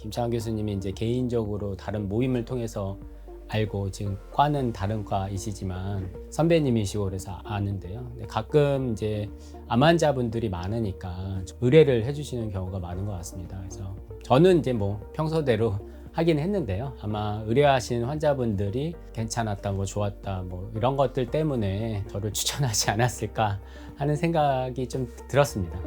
김창환 교수님이 이제 개인적으로 다른 모임을 통해서 알고 지금 과는 다른 과이시지만 선배님이시고 그래서 아는데요. 근데 가끔 이제 암 환자분들이 많으니까 의뢰를 해주시는 경우가 많은 것 같습니다. 그래서 저는 이제 뭐 평소대로 하긴 했는데요. 아마 의뢰하신 환자분들이 괜찮았다, 뭐 좋았다, 뭐 이런 것들 때문에 저를 추천하지 않았을까 하는 생각이 좀 들었습니다.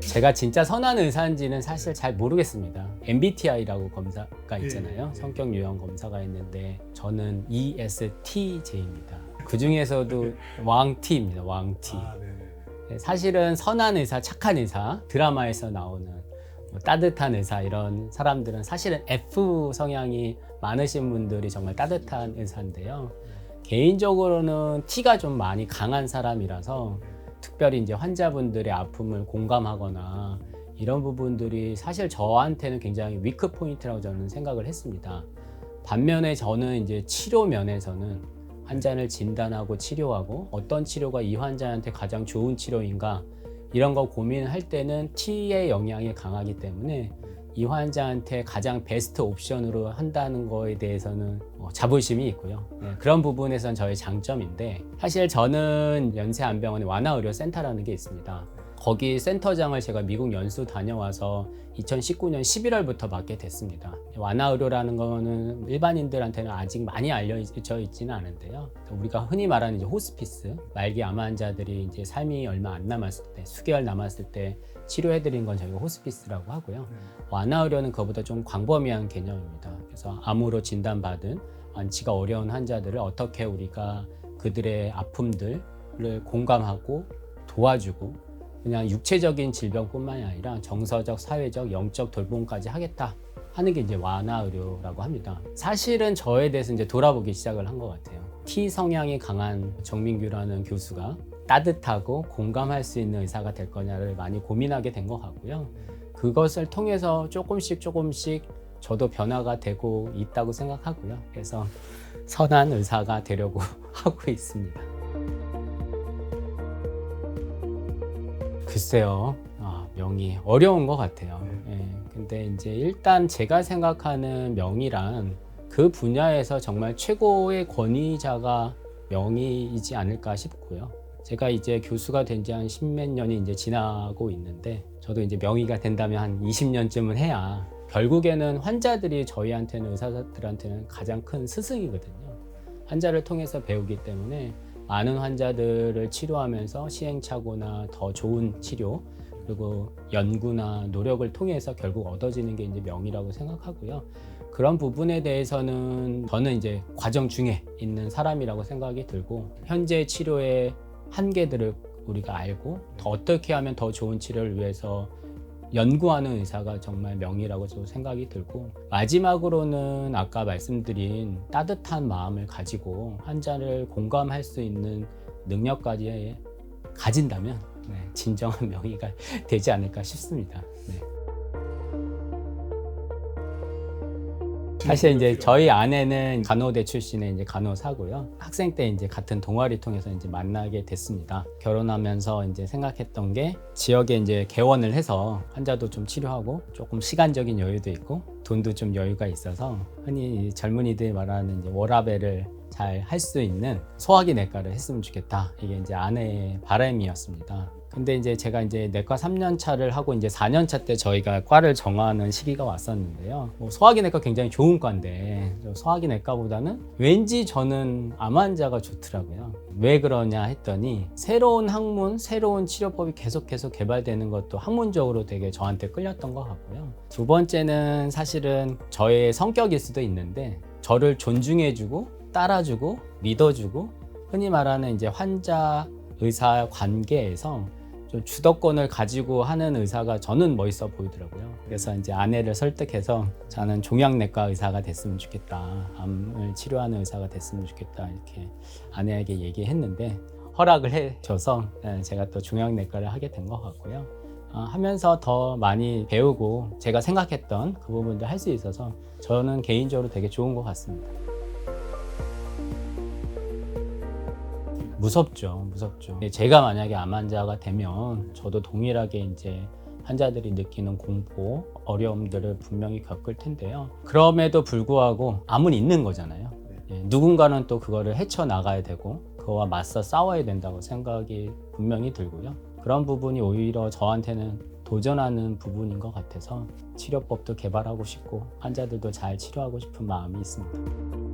제가 진짜 선한 의사인지는 사실 잘 모르겠습니다. MBTI라고 검사가 있잖아요. 성격 유형 검사가 있는데 저는 ESTJ입니다. 그 중에서도 왕T입니다. 왕T. 사실은 선한 의사, 착한 의사, 드라마에서 나오는 뭐 따뜻한 의사 이런 사람들은 사실은 F 성향이 많으신 분들이 정말 따뜻한 의사인데요. 개인적으로는 T가 좀 많이 강한 사람이라서 특별히 이제 환자분들의 아픔을 공감하거나 이런 부분들이 사실 저한테는 굉장히 위크 포인트라고 저는 생각을 했습니다. 반면에 저는 이제 치료 면에서는 환자를 진단하고 치료하고 어떤 치료가 이 환자한테 가장 좋은 치료인가 이런 거 고민할 때는 T의 영향이 강하기 때문에 이 환자한테 가장 베스트 옵션으로 한다는 거에 대해서는 자부심이 있고요. 네, 그런 부분에선 저의 장점인데 사실 저는 연세안병원에 완화의료센터라는 게 있습니다. 거기 센터장을 제가 미국 연수 다녀와서 2019년 11월부터 맡게 됐습니다. 완화의료라는 거는 일반인들한테는 아직 많이 알려져 있지는 않은데요. 우리가 흔히 말하는 이제 호스피스, 말기 암 환자들이 이제 삶이 얼마 안 남았을 때, 수개월 남았을 때 치료해드린 건 저희가 호스피스라고 하고요. 완화의료는 그거보다 좀 광범위한 개념입니다. 그래서 암으로 진단받은 완치가 어려운 환자들을 어떻게 우리가 그들의 아픔들을 공감하고 도와주고 그냥 육체적인 질병뿐만이 아니라 정서적, 사회적, 영적 돌봄까지 하겠다 하는 게 이제 완화의료라고 합니다. 사실은 저에 대해서 이제 돌아보기 시작을 한 것 같아요. T 성향이 강한 정민규라는 교수가 따뜻하고 공감할 수 있는 의사가 될 거냐를 많이 고민하게 된 것 같고요. 그것을 통해서 조금씩 저도 변화가 되고 있다고 생각하고요. 그래서 선한 의사가 되려고 하고 있습니다. 글쎄요, 명이 어려운 것 같아요. 근데 이제 일단 제가 생각하는 명이란 그 분야에서 정말 최고의 권위자가 명의이지 않을까 싶고요. 제가 이제 교수가 된 지 한 10몇 년이 이제 지나고 있는데 저도 이제 명의가 된다면 한 20년쯤은 해야 결국에는 환자들이 저희한테는 의사들한테는 가장 큰 스승이거든요. 환자를 통해서 배우기 때문에 많은 환자들을 치료하면서 시행착오나 더 좋은 치료 그리고 연구나 노력을 통해서 결국 얻어지는 게 이제 명의라고 생각하고요. 그런 부분에 대해서는 저는 이제 과정 중에 있는 사람이라고 생각이 들고 현재 치료의 한계들을 우리가 알고 더 어떻게 하면 더 좋은 치료를 위해서 연구하는 의사가 정말 명의라고 저도 생각이 들고 마지막으로는 아까 말씀드린 따뜻한 마음을 가지고 환자를 공감할 수 있는 능력까지 가진다면 진정한 명의가 되지 않을까 싶습니다. 사실 이제 저희 아내는 간호대 출신의 이제 간호사고요. 학생 때 이제 같은 동아리 통해서 이제 만나게 됐습니다. 결혼하면서 이제 생각했던 게 지역에 이제 개원을 해서 환자도 좀 치료하고 조금 시간적인 여유도 있고 돈도 좀 여유가 있어서 흔히 젊은이들이 말하는 이제 워라밸을 잘 할 수 있는 소화기 내과를 했으면 좋겠다. 이게 이제 아내의 바람이었습니다. 근데 이제 제가 이제 내과 3년 차를 하고 이제 4년 차 때 저희가 과를 정하는 시기가 왔었는데요. 소화기 내과 굉장히 좋은 과인데 소화기 내과보다는 왠지 저는 암 환자가 좋더라고요. 왜 그러냐 했더니 새로운 학문, 새로운 치료법이 계속 개발되는 것도 학문적으로 되게 저한테 끌렸던 것 같고요. 두 번째는 사실은 저의 성격일 수도 있는데 저를 존중해주고 따라주고 믿어주고 흔히 말하는 이제 환자 의사 관계에서 좀 주도권을 가지고 하는 의사가 저는 멋있어 보이더라고요. 그래서 이제 아내를 설득해서 저는 종양내과 의사가 됐으면 좋겠다. 암을 치료하는 의사가 됐으면 좋겠다. 이렇게 아내에게 얘기했는데 허락을 해줘서 제가 또 종양내과를 하게 된 것 같고요. 하면서 더 많이 배우고 제가 생각했던 그 부분도 할 수 있어서 저는 개인적으로 되게 좋은 것 같습니다. 무섭죠. 제가 만약에 암 환자가 되면 저도 동일하게 이제 환자들이 느끼는 공포, 어려움들을 분명히 겪을 텐데요. 그럼에도 불구하고 암은 있는 거잖아요. 누군가는 또 그거를 헤쳐나가야 되고 그거와 맞서 싸워야 된다고 생각이 분명히 들고요. 그런 부분이 오히려 저한테는 도전하는 부분인 것 같아서 치료법도 개발하고 싶고 환자들도 잘 치료하고 싶은 마음이 있습니다.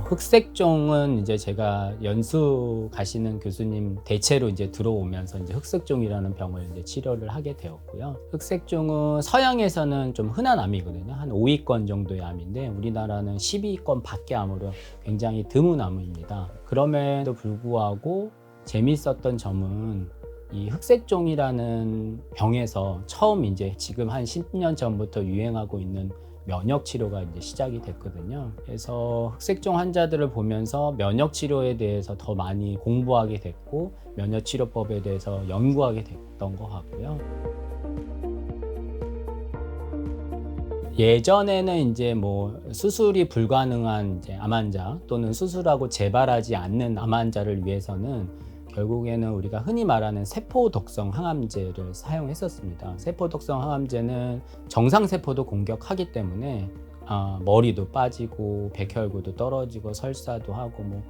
흑색종은 이제 제가 연수 가시는 교수님 대체로 이제 들어오면서 이제 흑색종이라는 병을 이제 치료를 하게 되었고요. 흑색종은 서양에서는 좀 흔한 암이거든요. 한 5위권 정도의 암인데 우리나라는 12위권 밖의 암으로 굉장히 드문 암입니다. 그럼에도 불구하고 재밌었던 점은 이 흑색종이라는 병에서 처음 이제 지금 한 10년 전부터 유행하고 있는 면역 치료가 이제 시작이 됐거든요. 그래서 흑색종 환자들을 보면서 면역 치료에 대해서 더 많이 공부하게 됐고 면역 치료법에 대해서 연구하게 됐던 것 같고요. 예전에는 이제 뭐 수술이 불가능한 이제 암 환자 또는 수술하고 재발하지 않는 암 환자를 위해서는 결국에는 우리가 흔히 말하는 세포독성 항암제를 사용했었습니다. 세포독성 항암제는 정상세포도 공격하기 때문에 머리도 빠지고 백혈구도 떨어지고 설사도 하고 뭐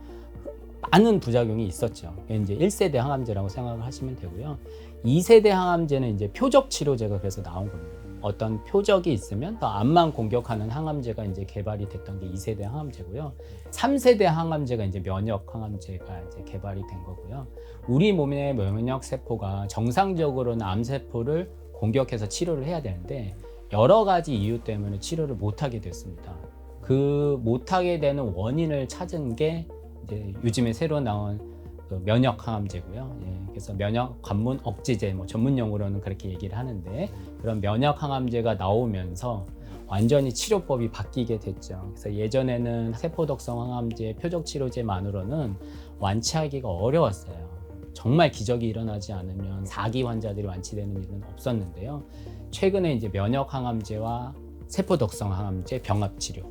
많은 부작용이 있었죠. 이제 1세대 항암제라고 생각을 하시면 되고요. 2세대 항암제는 이제 표적 치료제가 그래서 나온 겁니다. 어떤 표적이 있으면 더 암만 공격하는 항암제가 이제 개발이 됐던 게 2세대 항암제고요. 3세대 항암제가 이제 면역 항암제가 이제 개발이 된 거고요. 우리 몸의 면역 세포가 정상적으로는 암 세포를 공격해서 치료를 해야 되는데 여러 가지 이유 때문에 치료를 못 하게 됐습니다. 그 못 하게 되는 원인을 찾은 게 이제 요즘에 새로 나온 그 면역 항암제고요. 그래서 면역 관문 억제제 뭐 전문 용어로는 그렇게 얘기를 하는데 그런 면역 항암제가 나오면서 완전히 치료법이 바뀌게 됐죠. 그래서 예전에는 세포독성 항암제 표적 치료제만으로는 완치하기가 어려웠어요. 정말 기적이 일어나지 않으면 4기 환자들이 완치되는 일은 없었는데요. 최근에 이제 면역 항암제와 세포독성 항암제 병합 치료,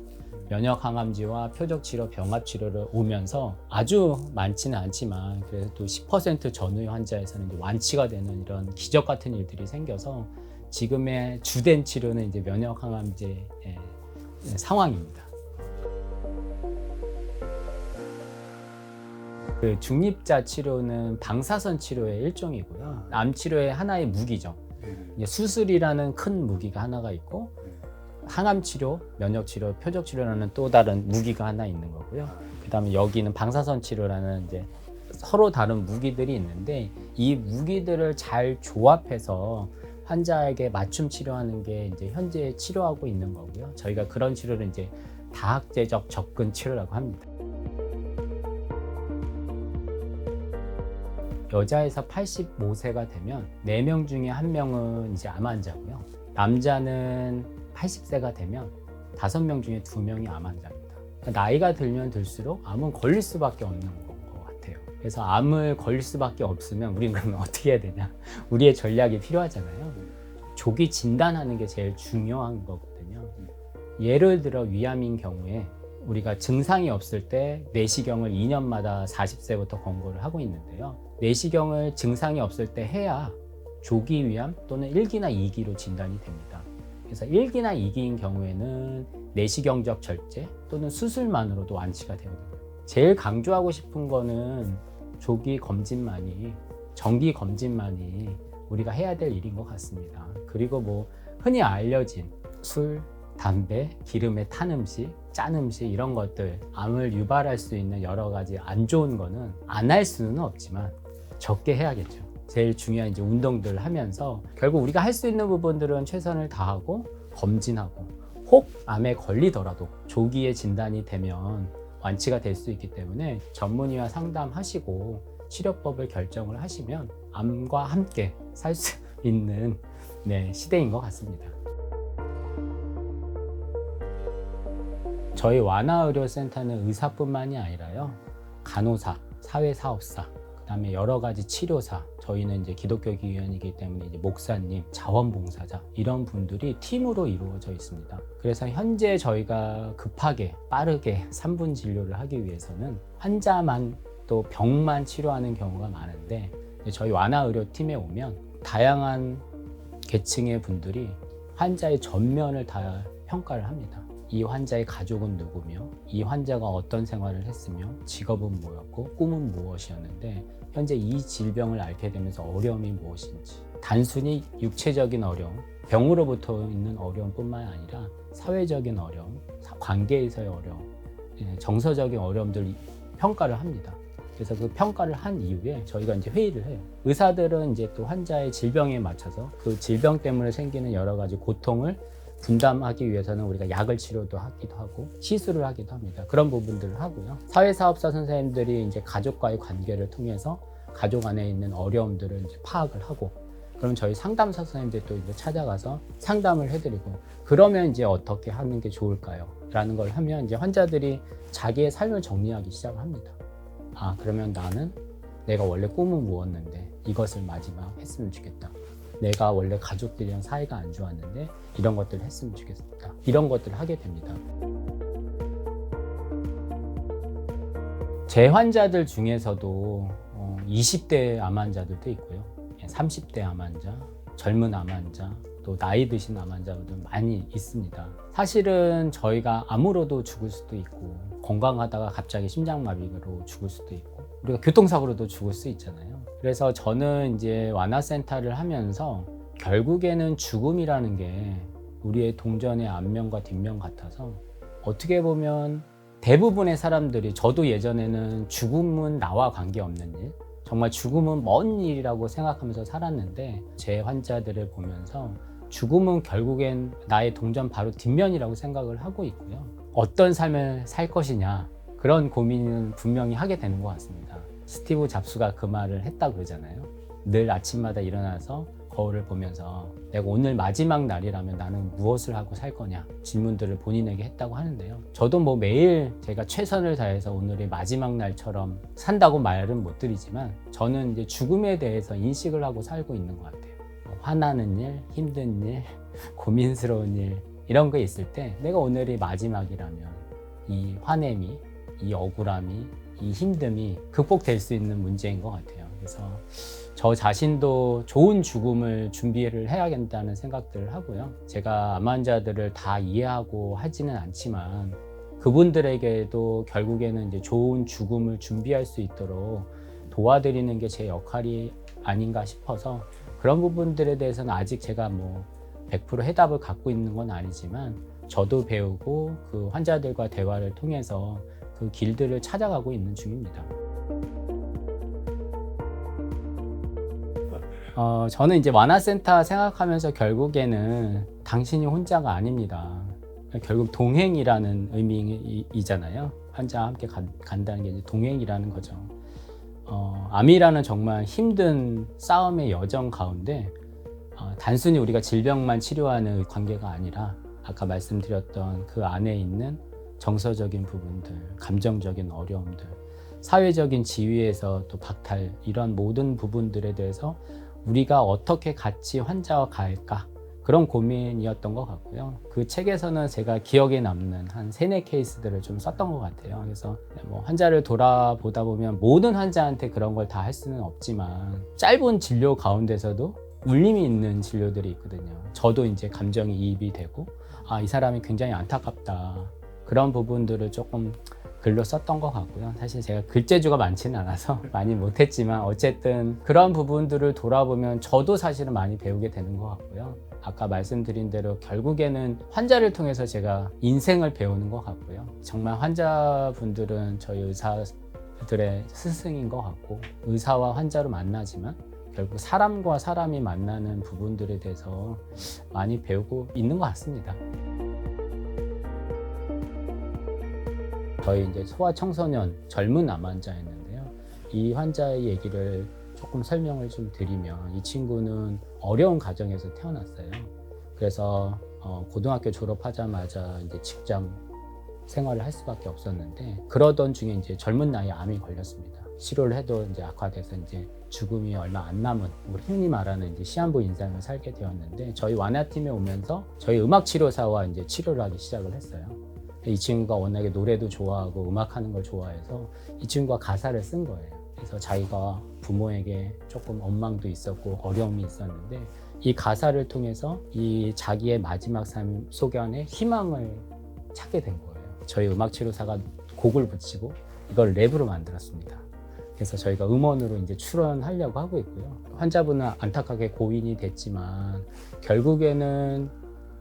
면역 항암제와 표적 치료 병합 치료를 오면서 아주 많지는 않지만 그래도 10% 전후의 환자에서는 이제 완치가 되는 이런 기적 같은 일들이 생겨서 지금의 주된 치료는 이제 면역 항암제 상황입니다. 그 중립자 치료는 방사선 치료의 일종이고요. 암 치료의 하나의 무기죠. 이제 수술이라는 큰 무기가 하나가 있고 항암 치료, 면역 치료, 표적 치료라는 또 다른 무기가 하나 있는 거고요. 그다음에 여기는 방사선 치료라는 이제 서로 다른 무기들이 있는데 이 무기들을 잘 조합해서 환자에게 맞춤 치료하는 게 이제 현재 치료하고 있는 거고요. 저희가 그런 치료를 이제 다학제적 접근 치료라고 합니다. 여자에서 85세가 되면 4명 중에 1명은 이제 암 환자고요. 남자는 80세가 되면 5명 중에 2명이 암 환자입니다. 나이가 들면 들수록 암은 걸릴 수밖에 없는 것 같아요. 그래서 암을 걸릴 수밖에 없으면 우리는 그러면 어떻게 해야 되냐? 우리의 전략이 필요하잖아요. 조기 진단하는 게 제일 중요한 거거든요. 예를 들어 위암인 경우에 우리가 증상이 없을 때 내시경을 2년마다 40세부터 권고를 하고 있는데요. 내시경을 증상이 없을 때 해야 조기 위암 또는 1기나 2기로 진단이 됩니다. 그래서 1기나 2기인 경우에는 내시경적 절제 또는 수술만으로도 완치가 되거든요. 제일 강조하고 싶은 거는 조기 검진만이, 정기 검진만이 우리가 해야 될 일인 것 같습니다. 그리고 뭐 흔히 알려진 술, 담배, 기름에 탄 음식, 짠 음식 이런 것들, 암을 유발할 수 있는 여러 가지 안 좋은 거는 안 할 수는 없지만 적게 해야겠죠. 제일 중요한 이제 운동들 하면서 결국 우리가 할 수 있는 부분들은 최선을 다하고 검진하고 혹 암에 걸리더라도 조기에 진단이 되면 완치가 될 수 있기 때문에 전문의와 상담하시고 치료법을 결정을 하시면 암과 함께 살 수 있는 시대인 것 같습니다. 저희 완화의료센터는 의사뿐만이 아니라요, 간호사, 사회사업사, 그다음에 여러 가지 치료사, 저희는 이제 기독교 기관이기 때문에 이제 목사님, 자원봉사자 이런 분들이 팀으로 이루어져 있습니다. 그래서 현재 저희가 급하게 빠르게 3분 진료를 하기 위해서는 환자만 또 병만 치료하는 경우가 많은데 저희 완화의료팀에 오면 다양한 계층의 분들이 환자의 전면을 다 평가를 합니다. 이 환자의 가족은 누구며, 이 환자가 어떤 생활을 했으며, 직업은 뭐였고, 꿈은 무엇이었는데 현재 이 질병을 앓게 되면서 어려움이 무엇인지, 단순히 육체적인 어려움, 병으로부터 있는 어려움뿐만 아니라 사회적인 어려움, 관계에서의 어려움, 정서적인 어려움들 평가를 합니다. 그래서 그 평가를 한 이후에 저희가 이제 회의를 해요. 의사들은 이제 또 환자의 질병에 맞춰서 그 질병 때문에 생기는 여러 가지 고통을 분담하기 위해서는 우리가 약을 치료도 하기도 하고 시술을 하기도 합니다. 그런 부분들을 하고요. 사회사업사 선생님들이 이제 가족과의 관계를 통해서 가족 안에 있는 어려움들을 이제 파악을 하고, 그럼 저희 상담사 선생님들도 이제 찾아가서 상담을 해드리고, 그러면 이제 어떻게 하는 게 좋을까요? 라는 걸 하면 이제 환자들이 자기의 삶을 정리하기 시작합니다. 아, 그러면 나는 내가 원래 꿈은 무엇는데 이것을 마지막 했으면 좋겠다. 내가 원래 가족들이랑 사이가 안 좋았는데 이런 것들을 했으면 좋겠다. 이런 것들을 하게 됩니다. 제 환자들 중에서도 20대 암 환자들도 있고요. 30대 암 환자, 젊은 암 환자, 또 나이 드신 암 환자들도 많이 있습니다. 사실은 저희가 암으로도 죽을 수도 있고, 건강하다가 갑자기 심장마비로 죽을 수도 있고, 우리가 교통사고로도 죽을 수 있잖아요. 그래서 저는 이제 완화센터를 하면서 결국에는 죽음이라는 게 우리의 동전의 앞면과 뒷면 같아서, 어떻게 보면 대부분의 사람들이, 저도 예전에는 죽음은 나와 관계없는 일, 정말 죽음은 먼 일이라고 생각하면서 살았는데, 제 환자들을 보면서 죽음은 결국엔 나의 동전 바로 뒷면이라고 생각을 하고 있고요. 어떤 삶을 살 것이냐, 그런 고민은 분명히 하게 되는 것 같습니다. 스티브 잡스가 그 말을 했다고 그러잖아요. 늘 아침마다 일어나서 거울을 보면서 내가 오늘 마지막 날이라면 나는 무엇을 하고 살 거냐 질문들을 본인에게 했다고 하는데요. 저도 뭐 매일 제가 최선을 다해서 오늘의 마지막 날처럼 산다고 말은 못 드리지만, 저는 이제 죽음에 대해서 인식을 하고 살고 있는 것 같아요. 화나는 일, 힘든 일, 고민스러운 일, 이런 게 있을 때 내가 오늘이 마지막이라면 이 화냄이, 이 억울함이, 이 힘듦이 극복될 수 있는 문제인 것 같아요. 그래서 저 자신도 좋은 죽음을 준비를 해야겠다는 생각들을 하고요. 제가 암 환자들을 다 이해하고 하지는 않지만 그분들에게도 결국에는 이제 좋은 죽음을 준비할 수 있도록 도와드리는 게 제 역할이 아닌가 싶어서, 그런 부분들에 대해서는 아직 제가 뭐 100% 해답을 갖고 있는 건 아니지만 저도 배우고 그 환자들과 대화를 통해서 그 길들을 찾아가고 있는 중입니다. 저는 이제 완화센터 생각하면서 결국에는 당신이 혼자가 아닙니다. 결국 동행이라는 의미이잖아요. 환자와 함께 간다는 게 이제 동행이라는 거죠. 암이라는 정말 힘든 싸움의 여정 가운데 단순히 우리가 질병만 치료하는 관계가 아니라 아까 말씀드렸던 그 안에 있는 정서적인 부분들, 감정적인 어려움들, 사회적인 지위에서 또 박탈, 이런 모든 부분들에 대해서 우리가 어떻게 같이 환자와 갈까, 그런 고민이었던 것 같고요. 그 책에서는 제가 기억에 남는 한 3-4 케이스들을 좀 썼던 것 같아요. 그래서 뭐 환자를 돌아보다 보면 모든 환자한테 그런 걸 다 할 수는 없지만 짧은 진료 가운데서도 울림이 있는 진료들이 있거든요. 저도 이제 감정이 이입이 되고, 아, 이 사람이 굉장히 안타깝다, 그런 부분들을 조금 글로 썼던 것 같고요. 사실 제가 글재주가 많지는 않아서 많이 못했지만 어쨌든 그런 부분들을 돌아보면 저도 사실은 많이 배우게 되는 것 같고요. 아까 말씀드린 대로 결국에는 환자를 통해서 제가 인생을 배우는 것 같고요. 정말 환자분들은 저희 의사들의 스승인 것 같고, 의사와 환자로 만나지만 결국 사람과 사람이 만나는 부분들에 대해서 많이 배우고 있는 것 같습니다. 저희 이제 소아청소년 젊은 암 환자였는데요. 이 환자의 얘기를 조금 설명을 좀 드리면, 이 친구는 어려운 가정에서 태어났어요. 그래서 고등학교 졸업하자마자 이제 직장 생활을 할 수밖에 없었는데, 그러던 중에 이제 젊은 나이에 암이 걸렸습니다. 치료를 해도 이제 악화돼서 이제 죽음이 얼마 안 남은, 우리 흔히 말하는 이제 시한부 인생을 살게 되었는데, 저희 완화팀에 오면서 저희 음악치료사와 이제 치료를 하기 시작을 했어요. 이 친구가 워낙에 노래도 좋아하고 음악하는 걸 좋아해서 이 친구가 가사를 쓴 거예요. 그래서 자기가 부모에게 조금 원망도 있었고 어려움이 있었는데 이 가사를 통해서 이 자기의 마지막 삶 속에 희망을 찾게 된 거예요. 저희 음악치료사가 곡을 붙이고 이걸 랩으로 만들었습니다. 그래서 저희가 음원으로 이제 출원하려고 하고 있고요. 환자분은 안타깝게 고인이 됐지만 결국에는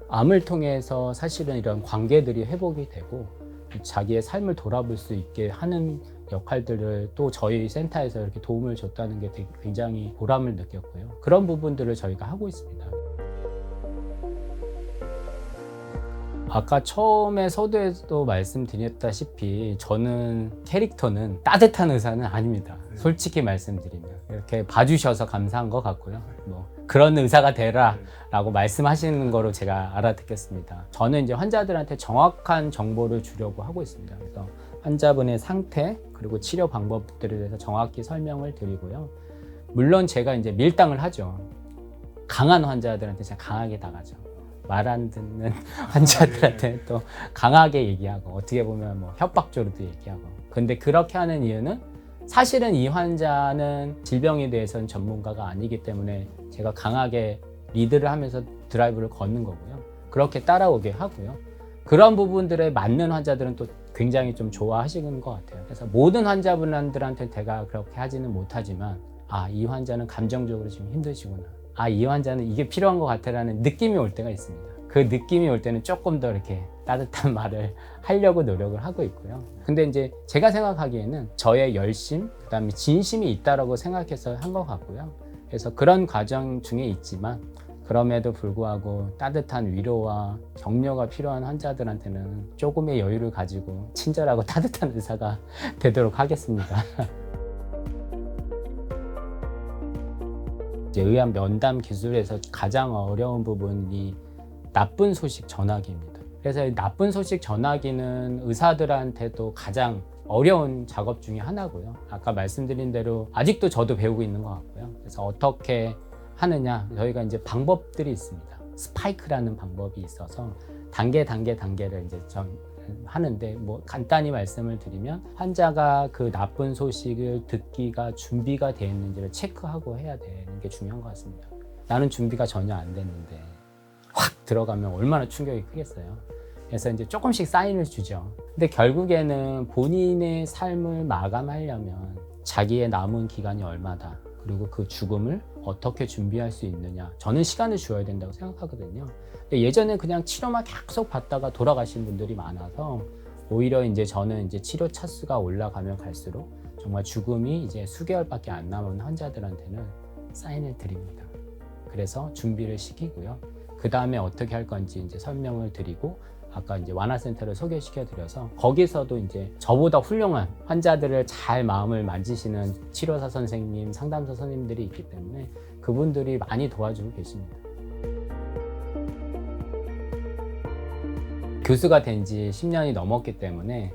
암을 통해서 사실은 이런 관계들이 회복이 되고 자기의 삶을 돌아볼 수 있게 하는 역할들을 또 저희 센터에서 이렇게 도움을 줬다는 게 굉장히 보람을 느꼈고요. 그런 부분들을 저희가 하고 있습니다. 아까 처음에 서두에도 말씀드렸다시피 저는 캐릭터는 따뜻한 의사는 아닙니다. 솔직히 말씀드리면 이렇게 봐주셔서 감사한 것 같고요. 뭐 그런 의사가 되라 라고 말씀하시는 거로 제가 알아듣겠습니다. 저는 이제 환자들한테 정확한 정보를 주려고 하고 있습니다. 그래서 환자분의 상태 그리고 치료 방법들에 대해서 정확히 설명을 드리고요. 물론 제가 이제 밀당을 하죠. 강한 환자들한테 제가 강하게 나가죠. 말 안 듣는 환자들한테 또 강하게 얘기하고 어떻게 보면 뭐 협박조로도 얘기하고. 근데 그렇게 하는 이유는 사실은 이 환자는 질병에 대해서는 전문가가 아니기 때문에 제가 강하게 리드를 하면서 드라이브를 걷는 거고요. 그렇게 따라오게 하고요. 그런 부분들에 맞는 환자들은 또 굉장히 좀 좋아하시는 것 같아요. 그래서 모든 환자분들한테 제가 그렇게 하지는 못하지만 이 환자는 감정적으로 지금 힘드시구나. 이 환자는 이게 필요한 것 같아라는 느낌이 올 때가 있습니다. 그 느낌이 올 때는 조금 더 이렇게 따뜻한 말을 하려고 노력을 하고 있고요. 근데 이제 제가 생각하기에는 저의 열심, 그다음에 진심이 있다라고 생각해서 한 것 같고요. 그래서 그런 과정 중에 있지만 그럼에도 불구하고 따뜻한 위로와 격려가 필요한 환자들한테는 조금의 여유를 가지고 친절하고 따뜻한 의사가 되도록 하겠습니다. 이제 의학 면담 기술에서 가장 어려운 부분이 나쁜 소식 전하기입니다. 그래서 이 나쁜 소식 전하기는 의사들한테도 가장 어려운 작업 중에 하나고요. 아까 말씀드린 대로 아직도 저도 배우고 있는 것 같고요. 그래서 어떻게 하느냐, 저희가 이제 방법들이 있습니다. 스파이크라는 방법이 있어서 단계를 이제 하는데 뭐 간단히 말씀을 드리면 환자가 그 나쁜 소식을 듣기가 준비가 되어 있는지를 체크하고 해야 되는 게 중요한 것 같습니다. 나는 준비가 전혀 안 됐는데 확 들어가면 얼마나 충격이 크겠어요. 그래서 이제 조금씩 사인을 주죠. 근데 결국에는 본인의 삶을 마감하려면 자기의 남은 기간이 얼마다, 그리고 그 죽음을 어떻게 준비할 수 있느냐, 저는 시간을 주어야 된다고 생각하거든요. 근데 예전에 그냥 치료만 계속 받다가 돌아가신 분들이 많아서 오히려 이제 저는 이제 치료 차수가 올라가면 갈수록 정말 죽음이 이제 수개월밖에 안 남은 환자들한테는 사인을 드립니다. 그래서 준비를 시키고요. 그 다음에 어떻게 할 건지 이제 설명을 드리고, 아까 이제 완화센터를 소개시켜 드려서 거기서도 이제 저보다 훌륭한 환자들을 잘 마음을 만지시는 치료사 선생님, 상담사 선생님들이 있기 때문에 그분들이 많이 도와주고 계십니다. 교수가 된 지 10년이 넘었기 때문에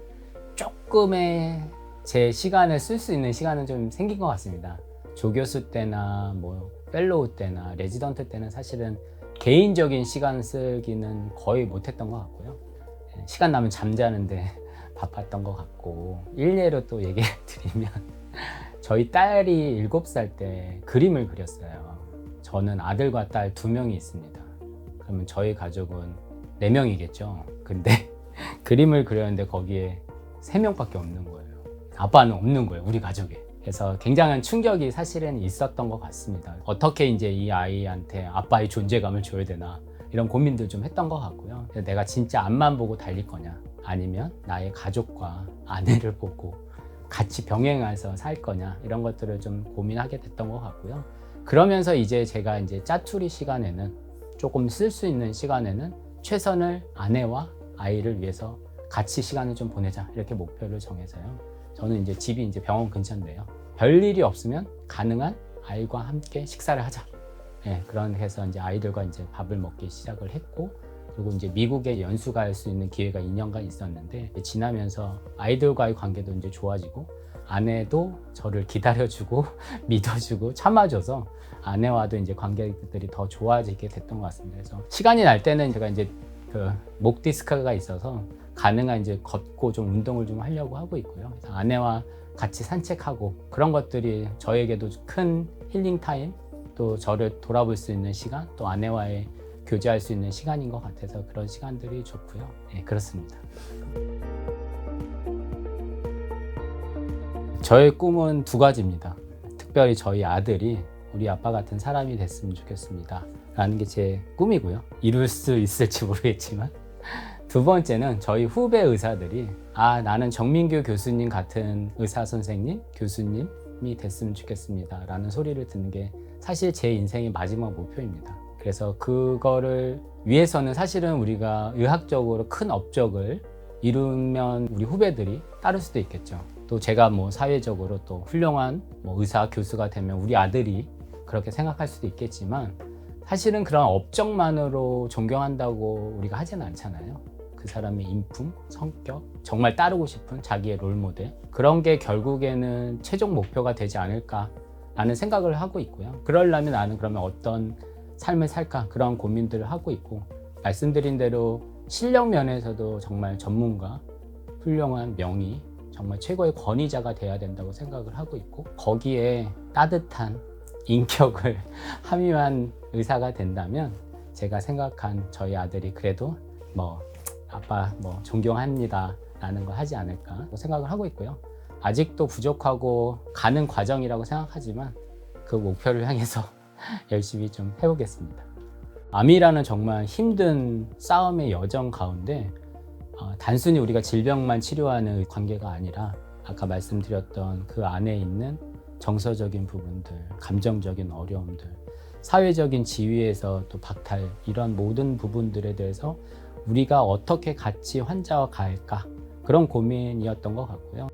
조금의 제 시간을 쓸 수 있는 시간은 좀 생긴 것 같습니다. 조교수 때나 뭐 펠로우 때나 레지던트 때는 사실은 개인적인 시간 쓰기는 거의 못했던 것 같고요. 시간 나면 잠자는데 바빴던 것 같고, 일례로 또 얘기를 드리면 저희 딸이 7살 때 그림을 그렸어요. 저는 아들과 딸 2명이 있습니다. 그러면 저희 가족은 4명이겠죠. 근데 그림을 그렸는데 거기에 3명밖에 없는 거예요. 아빠는 없는 거예요, 우리 가족에. 그래서 굉장한 충격이 사실은 있었던 것 같습니다. 어떻게 이제 이 아이한테 아빠의 존재감을 줘야 되나, 이런 고민들 좀 했던 것 같고요. 내가 진짜 앞만 보고 달릴 거냐, 아니면 나의 가족과 아내를 보고 같이 병행해서 살 거냐, 이런 것들을 좀 고민하게 됐던 것 같고요. 그러면서 이제 제가 이제 짜투리 시간에는, 조금 쓸 수 있는 시간에는 최선을 아내와 아이를 위해서 같이 시간을 좀 보내자, 이렇게 목표를 정해서요. 저는 이제 집이 이제 병원 근처인데요. 별일이 없으면 가능한 아이와 함께 식사를 하자. 그런 해서 이제 아이들과 이제 밥을 먹기 시작을 했고, 그리고 이제 미국에 연수 갈 수 있는 기회가 2년간 있었는데, 지나면서 아이들과의 관계도 이제 좋아지고, 아내도 저를 기다려주고 믿어주고 참아줘서 아내와도 이제 관계들이 더 좋아지게 됐던 것 같습니다. 그래서 시간이 날 때는 제가 이제 그 목 디스크가 있어서 가능한 이제 걷고 좀 운동을 좀 하려고 하고 있고요. 그래서 아내와 같이 산책하고 그런 것들이 저에게도 큰 힐링 타임, 또 저를 돌아볼 수 있는 시간, 또 아내와의 교제할 수 있는 시간인 것 같아서 그런 시간들이 좋고요. 네, 그렇습니다. 저의 꿈은 두 가지입니다. 특별히 저희 아들이 우리 아빠 같은 사람이 됐으면 좋겠습니다 라는 게 제 꿈이고요. 이룰 수 있을지 모르겠지만, 두 번째는 저희 후배 의사들이 나는 정민규 교수님 같은 의사 선생님, 교수님이 됐으면 좋겠습니다 라는 소리를 듣는 게 사실 제 인생의 마지막 목표입니다. 그래서 그거를 위해서는 사실은 우리가 의학적으로 큰 업적을 이루면 우리 후배들이 따를 수도 있겠죠. 또 제가 사회적으로 또 훌륭한 의사, 교수가 되면 우리 아들이 그렇게 생각할 수도 있겠지만, 사실은 그런 업적만으로 존경한다고 우리가 하진 않잖아요. 그 사람의 인품, 성격, 정말 따르고 싶은 자기의 롤모델, 그런 게 결국에는 최종 목표가 되지 않을까라는 생각을 하고 있고요. 그러려면 나는 그러면 어떤 삶을 살까, 그런 고민들을 하고 있고, 말씀드린 대로 실력 면에서도 정말 전문가, 훌륭한 명의, 정말 최고의 권위자가 돼야 된다고 생각을 하고 있고, 거기에 따뜻한 인격을 함유한 의사가 된다면 제가 생각한 저희 아들이 그래도 아빠 존경합니다 라는 걸 하지 않을까 생각을 하고 있고요. 아직도 부족하고 가는 과정이라고 생각하지만 그 목표를 향해서 열심히 좀 해보겠습니다. 암이라는 정말 힘든 싸움의 여정 가운데 단순히 우리가 질병만 치료하는 관계가 아니라 아까 말씀드렸던 그 안에 있는 정서적인 부분들, 감정적인 어려움들, 사회적인 지위에서 또 박탈, 이런 모든 부분들에 대해서 우리가 어떻게 같이 환자와 갈까, 그런 고민이었던 것 같고요.